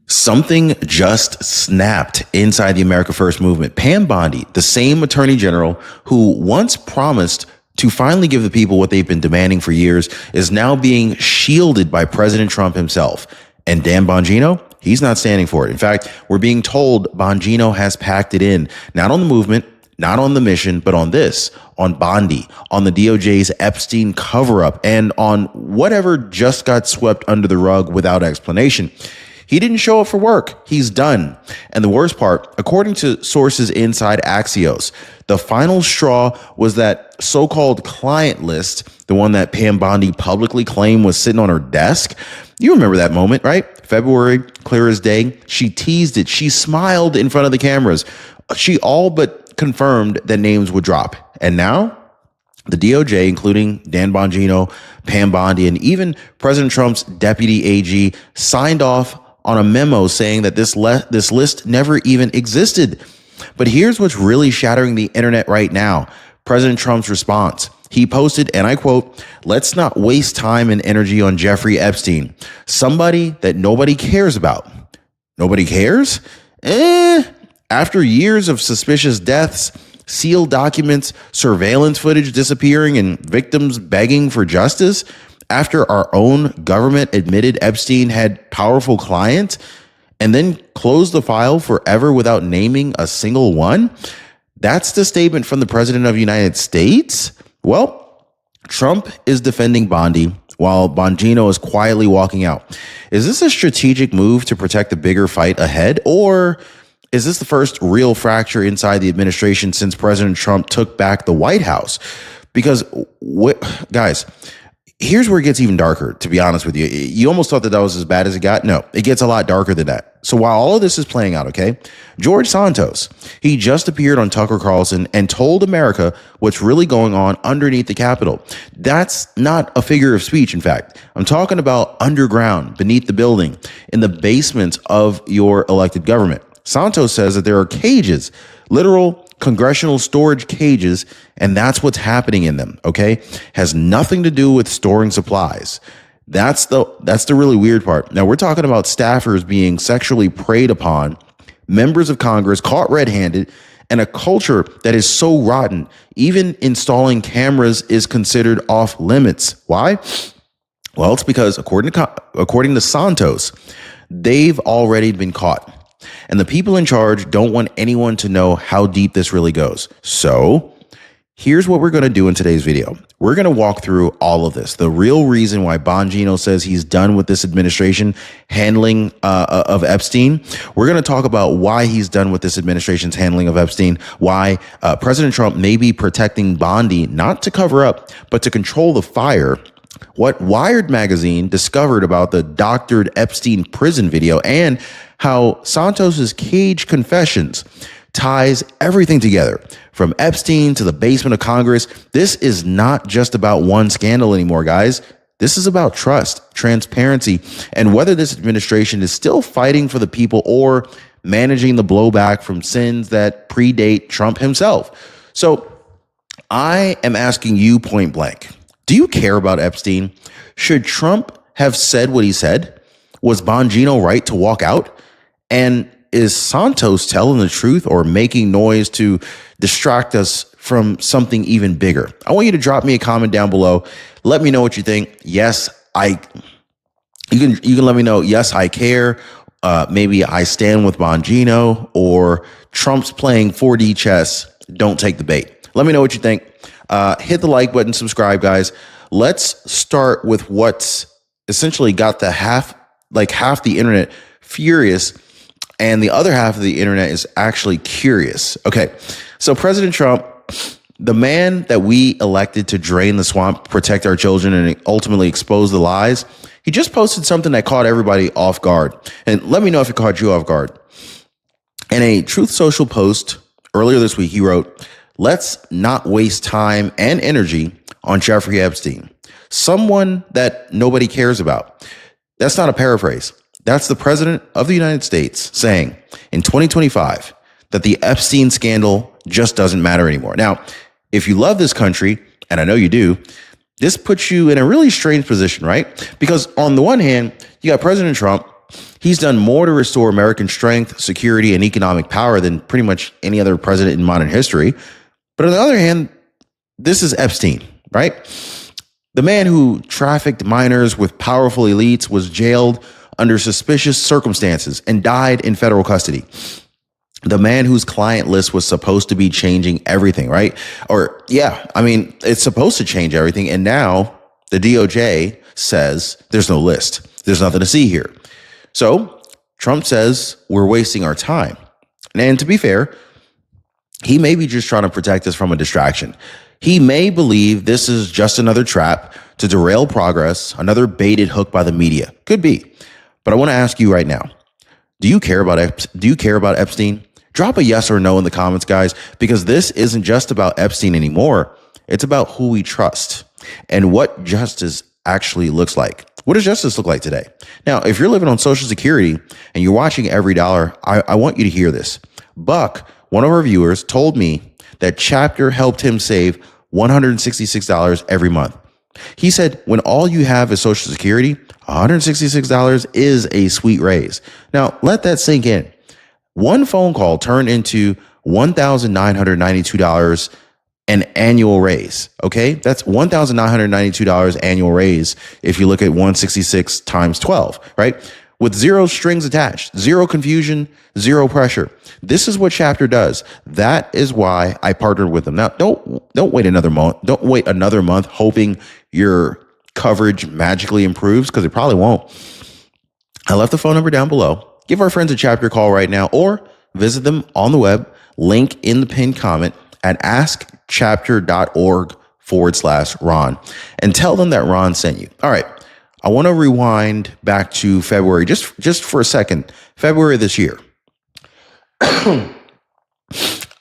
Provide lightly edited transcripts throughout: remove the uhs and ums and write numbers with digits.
Something just snapped inside the America First movement. Pam Bondi, the same attorney general who once promised to finally give the people what they've been demanding for years, is now being shielded by President Trump himself. And Dan Bongino, he's not standing for it. In fact, we're being told Bongino has packed it in, not on the movement, not on the mission, but on this, on Bondi, on the DOJ's Epstein cover-up, and on whatever just got swept under the rug without explanation. He didn't show up for work. He's done. And the worst part, according to sources inside Axios, the final straw was that so-called client list, the one that Pam Bondi publicly claimed was sitting on her desk. You remember that moment, right? February, clear as day. She teased it. She smiled in front of the cameras. She all but confirmed that names would drop. And now the DOJ, including Dan Bongino, Pam Bondi, and even President Trump's deputy AG, signed off on a memo saying that this list never even existed. But here's what's really shattering the internet right now. President Trump's response. He posted, and I quote, "Let's not waste time and energy on Jeffrey Epstein, somebody that nobody cares about." Nobody cares? After years of suspicious deaths, sealed documents, surveillance footage disappearing, and victims begging for justice, after our own government admitted Epstein had powerful clients and then closed the file forever without naming a single one? That's the statement from the President of the United States? Well, Trump is defending Bondi while Bongino is quietly walking out. Is this a strategic move to protect the bigger fight ahead, or is this the first real fracture inside the administration since President Trump took back the White House? Because, guys, here's where it gets even darker, to be honest with you. You almost thought that was as bad as it got. No, it gets a lot darker than that. So while all of this is playing out, okay, George Santos, he just appeared on Tucker Carlson and told America what's really going on underneath the Capitol. That's not a figure of speech, in fact. I'm talking about underground, beneath the building, in the basements of your elected government. Santos says that there are cages, literal congressional storage cages, and that's what's happening in them, okay? Has nothing to do with storing supplies. That's the really weird part. Now, we're talking about staffers being sexually preyed upon, members of Congress caught red-handed, and a culture that is so rotten, even installing cameras is considered off limits. Why? Well, it's because according to Santos, they've already been caught. And the people in charge don't want anyone to know how deep this really goes. So here's what we're going to do in today's video. We're going to walk through all of this. The real reason why Bongino says he's done with this administration handling of Epstein. We're going to talk about why he's done with this administration's handling of Epstein, why President Trump may be protecting Bondi, not to cover up, but to control the fire. What Wired magazine discovered about the doctored Epstein prison video, and how Santos's cage confessions ties everything together, from Epstein to the basement of Congress. This is not just about one scandal anymore, guys. This is about trust, transparency, and whether this administration is still fighting for the people or managing the blowback from sins that predate Trump himself. So I am asking you point blank, do you care about Epstein? Should Trump have said what he said? Was Bongino right to walk out? And is Santos telling the truth or making noise to distract us from something even bigger? I want you to drop me a comment down below. Let me know what you think. Yes, you can let me know. Yes, I care. Maybe I stand with Bongino, or Trump's playing 4D chess. Don't take the bait. Let me know what you think. Hit the like button, subscribe, guys. Let's start with what's essentially got the half the internet furious, and the other half of the internet is actually curious. Okay, so President Trump, the man that we elected to drain the swamp, protect our children, and ultimately expose the lies, he just posted something that caught everybody off guard. And let me know if it caught you off guard. In a Truth Social post earlier this week, he wrote, "Let's not waste time and energy on Jeffrey Epstein, someone that nobody cares about." That's not a paraphrase. That's the President of the United States saying in 2025 that the Epstein scandal just doesn't matter anymore. Now, if you love this country, and I know you do, this puts you in a really strange position, right? Because on the one hand, you got President Trump. He's done more to restore American strength, security, and economic power than pretty much any other president in modern history. But on the other hand, this is Epstein, right? The man who trafficked minors with powerful elites was jailed under suspicious circumstances and died in federal custody. The man whose client list was supposed to be changing everything, right? It's supposed to change everything. And now the DOJ says there's no list. There's nothing to see here. So Trump says we're wasting our time. And to be fair, he may be just trying to protect us from a distraction. He may believe this is just another trap to derail progress, another baited hook by the media. Could be. But I want to ask you right now, do you care about Epstein? Drop a yes or no in the comments, guys, because this isn't just about Epstein anymore. It's about who we trust and what justice actually looks like. What does justice look like today? Now, if you're living on Social Security and you're watching Every Dollar, I want you to hear this. Buck, one of our viewers, told me that Chapter helped him save $166 every month. He said, when all you have is Social Security, $166 is a sweet raise. Now, let that sink in. One phone call turned into $1,992 an annual raise. Okay, that's $1,992 annual raise if you look at 166 times 12, right? With zero strings attached, zero confusion, zero pressure. This is what Chapter does. That is why I partnered with them. Now, don't wait another month. Don't wait another month hoping your coverage magically improves, because it probably won't. I left the phone number down below. Give our friends at Chapter a call right now, or visit them on the web. Link in the pinned comment at askchapter.org/Ron, and tell them that Ron sent you. All right. I want to rewind back to February, just for a second. February of this year.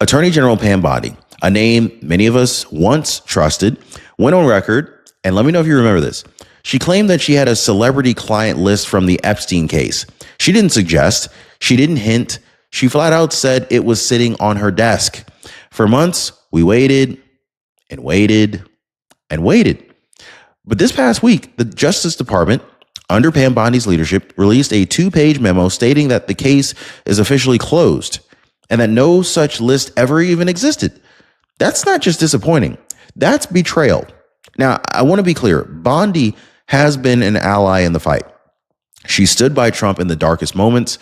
Attorney General Pam Bondi, a name many of us once trusted, went on record, and let me know if you remember this. She claimed that she had a celebrity client list from the Epstein case. She didn't suggest, she didn't hint, she flat out said it was sitting on her desk. For months, we waited and waited and waited. But this past week, the Justice Department, under Pam Bondi's leadership, released a 2-page memo stating that the case is officially closed and that no such list ever even existed. That's not just disappointing. That's betrayal. Now, I want to be clear. Bondi has been an ally in the fight. She stood by Trump in the darkest moments.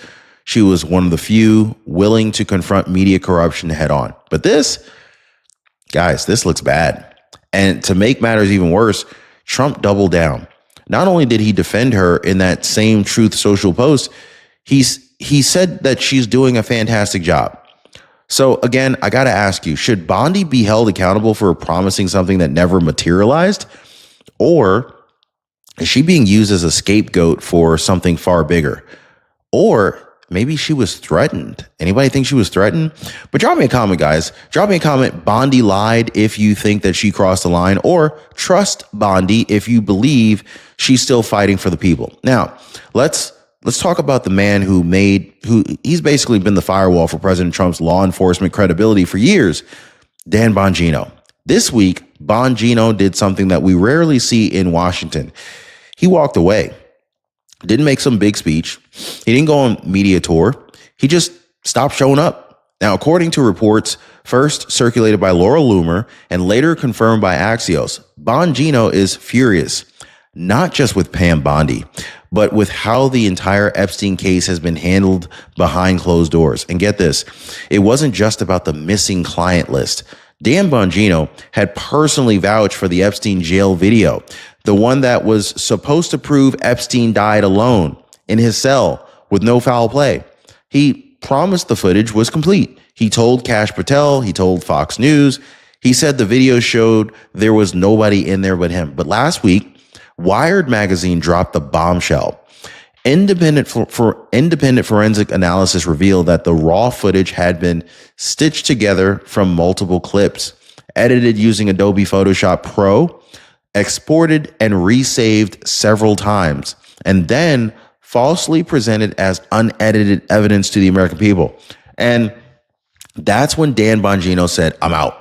She was one of the few willing to confront media corruption head on. But this looks bad. And to make matters even worse, Trump doubled down. Not only did he defend her in that same Truth Social post, he said that she's doing a fantastic job. So again, I got to ask you, should Bondi be held accountable for promising something that never materialized? Or is she being used as a scapegoat for something far bigger? Or maybe she was threatened. Anybody think she was threatened? But drop me a comment, guys. Drop me a comment. Bondi lied if you think that she crossed the line, or trust Bondi if you believe she's still fighting for the people. Now, let's talk about the man who he's basically been the firewall for President Trump's law enforcement credibility for years, Dan Bongino. This week, Bongino did something that we rarely see in Washington. He walked away. Didn't make some big speech. He didn't go on media tour. He just stopped showing up. Now, according to reports first circulated by Laura Loomer and later confirmed by Axios, Bongino is furious, not just with Pam Bondi, but with how the entire Epstein case has been handled behind closed doors. And get this, it wasn't just about the missing client list. Dan Bongino had personally vouched for the Epstein jail video, the one that was supposed to prove Epstein died alone in his cell with no foul play. He promised the footage was complete. He told Kash Patel, he told Fox News, he said the video showed there was nobody in there but him. But last week, Wired magazine dropped the bombshell. Independent forensic analysis revealed that the raw footage had been stitched together from multiple clips, edited using Adobe Photoshop Pro, exported and resaved several times, and then falsely presented as unedited evidence to the American people. And that's when Dan Bongino said, "I'm out."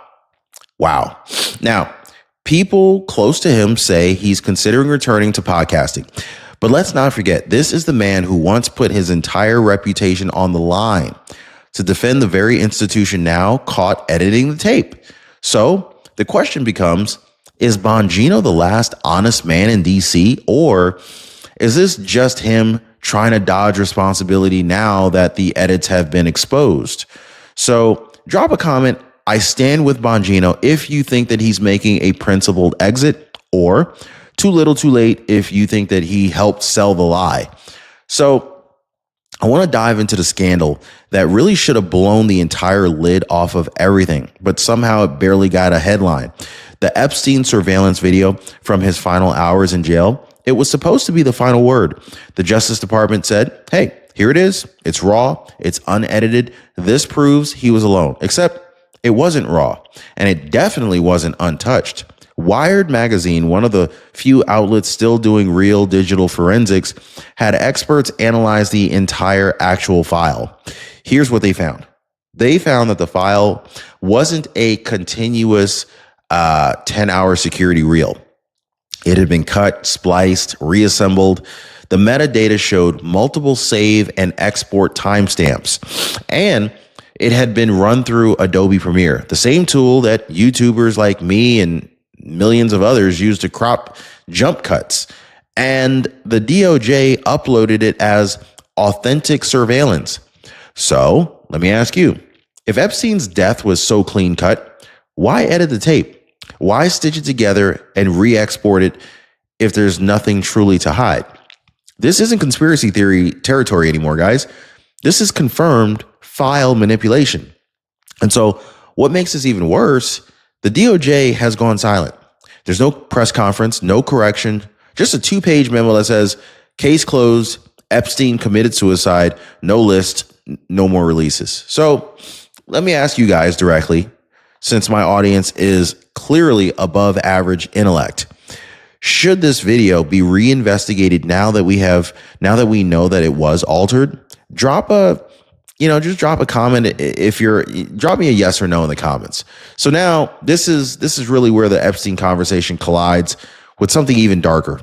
Wow. Now, people close to him say he's considering returning to podcasting. But let's not forget, this is the man who once put his entire reputation on the line to defend the very institution now caught editing the tape. So the question becomes, is Bongino the last honest man in DC, or is this just him trying to dodge responsibility now that the edits have been exposed? So drop a comment. I stand with Bongino if you think that he's making a principled exit, or too little too late if you think that he helped sell the lie. So I want to dive into the scandal that really should have blown the entire lid off of everything, but somehow it barely got a headline. The Epstein surveillance video from his final hours in jail, it was supposed to be the final word. The Justice Department said, hey, here it is. It's raw. It's unedited. This proves he was alone, except it wasn't raw, and it definitely wasn't untouched. Wired magazine, one of the few outlets still doing real digital forensics, had experts analyze the entire actual file. Here's what they found. They found that the file wasn't a continuous 10-hour security reel. It had been cut, spliced, reassembled. The metadata showed multiple save and export timestamps, and it had been run through Adobe Premiere, the same tool that YouTubers like me and millions of others use to crop jump cuts. And the DOJ uploaded it as authentic surveillance. So let me ask you, if Epstein's death was so clean cut, why edit the tape? Why stitch it together and re-export it if there's nothing truly to hide? This isn't conspiracy theory territory anymore, guys. This is confirmed file manipulation. And so what makes this even worse, the DOJ has gone silent. There's no press conference, no correction, just a 2-page memo that says, case closed, Epstein committed suicide, no list, no more releases. So let me ask you guys directly, since my audience is clearly above average intellect, should this video be reinvestigated now that we know that it was altered? Drop a comment drop me a yes or no in the comments. So now this is really where the Epstein conversation collides with something even darker.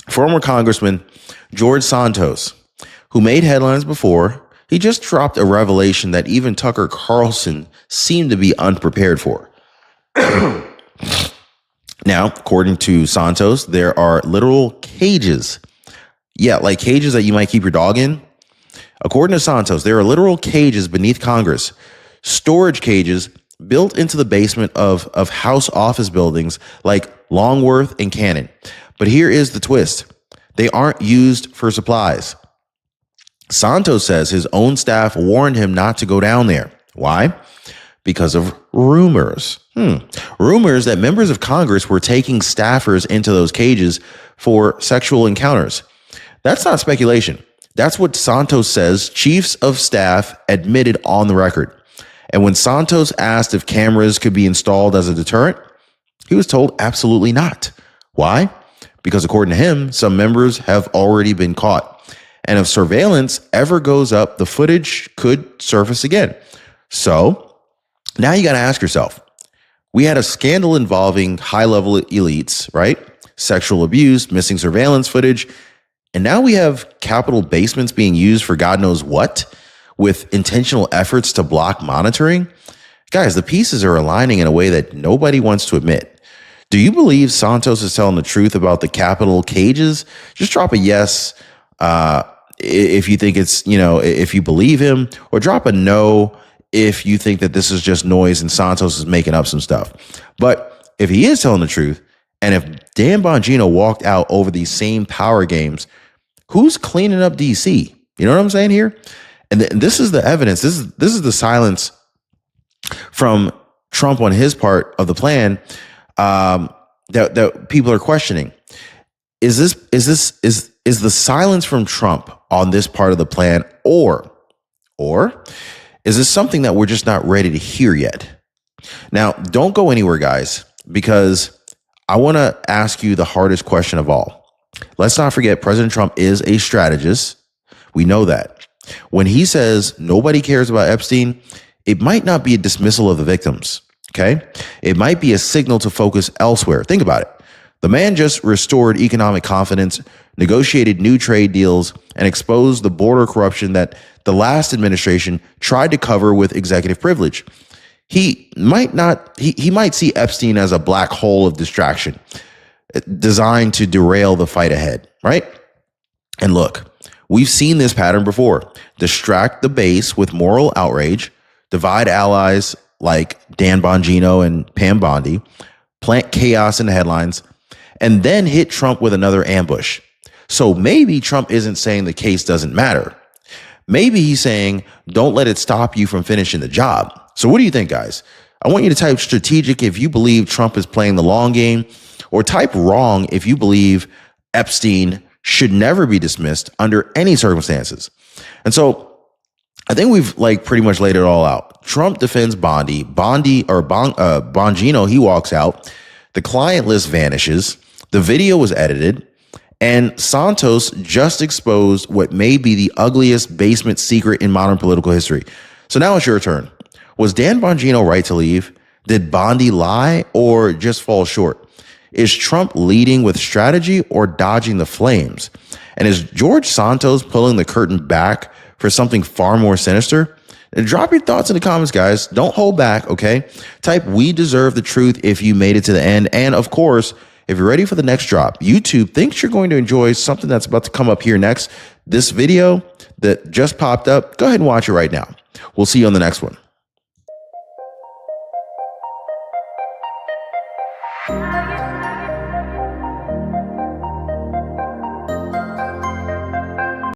Former Congressman George Santos, who made headlines before, he just dropped a revelation that even Tucker Carlson seemed to be unprepared for. Now, according to Santos, there are literal cages. Yeah, like cages that you might keep your dog in. According to Santos, there are literal cages beneath Congress, storage cages built into the basement of House office buildings like Longworth and Cannon. But here is the twist. They aren't used for supplies. Santos says his own staff warned him not to go down there. Why? Because of rumors. Rumors that members of Congress were taking staffers into those cages for sexual encounters. That's not speculation. That's what Santos says chiefs of staff admitted on the record. And when Santos asked if cameras could be installed as a deterrent, he was told absolutely not. Why? Because according to him, some members have already been caught. And if surveillance ever goes up, the footage could surface again. So now you got to ask yourself, we had a scandal involving high-level elites, right? Sexual abuse, missing surveillance footage. And now we have Capitol basements being used for God knows what, with intentional efforts to block monitoring. Guys, the pieces are aligning in a way that nobody wants to admit. Do you believe Santos is telling the truth about the Capitol cages? Just drop a yes if you think it's, if you believe him, or drop a no if you think that this is just noise and Santos is making up some stuff. But if he is telling the truth, and if Dan Bongino walked out over these same power games, who's cleaning up DC? You know what I'm saying here? And this is the evidence. This is the silence from Trump on his part of the plan that people are questioning. Is the silence from Trump on this part of the plan, or is this something that we're just not ready to hear yet? Now, don't go anywhere, guys, because I want to ask you the hardest question of all. Let's not forget President Trump is a strategist. We know that. When he says nobody cares about Epstein, it might not be a dismissal of the victims, okay? It might be a signal to focus elsewhere. Think about it. The man just restored economic confidence, negotiated new trade deals, and exposed the border corruption that the last administration tried to cover with executive privilege. He might see Epstein as a black hole of distraction designed to derail the fight ahead, right? And look, we've seen this pattern before. Distract the base with moral outrage, divide allies like Dan Bongino and Pam Bondi, plant chaos in the headlines, and then hit Trump with another ambush. So maybe Trump isn't saying the case doesn't matter. Maybe he's saying, don't let it stop you from finishing the job. So what do you think, guys? I want you to type strategic if you believe Trump is playing the long game, or type wrong if you believe Epstein should never be dismissed under any circumstances. And so I think we've pretty much laid it all out. Trump defends Bongino, he walks out. The client list vanishes. The video was edited. And Santos just exposed what may be the ugliest basement secret in modern political history. So now it's your turn. Was Dan Bongino right to leave? Did Bondi lie or just fall short? Is Trump leading with strategy or dodging the flames? And is George Santos pulling the curtain back for something far more sinister? And drop your thoughts in the comments, guys. Don't hold back, okay? Type "we deserve the truth" if you made it to the end. And of course, if you're ready for the next drop, YouTube thinks you're going to enjoy something that's about to come up here next. This video that just popped up, go ahead and watch it right now. We'll see you on the next one.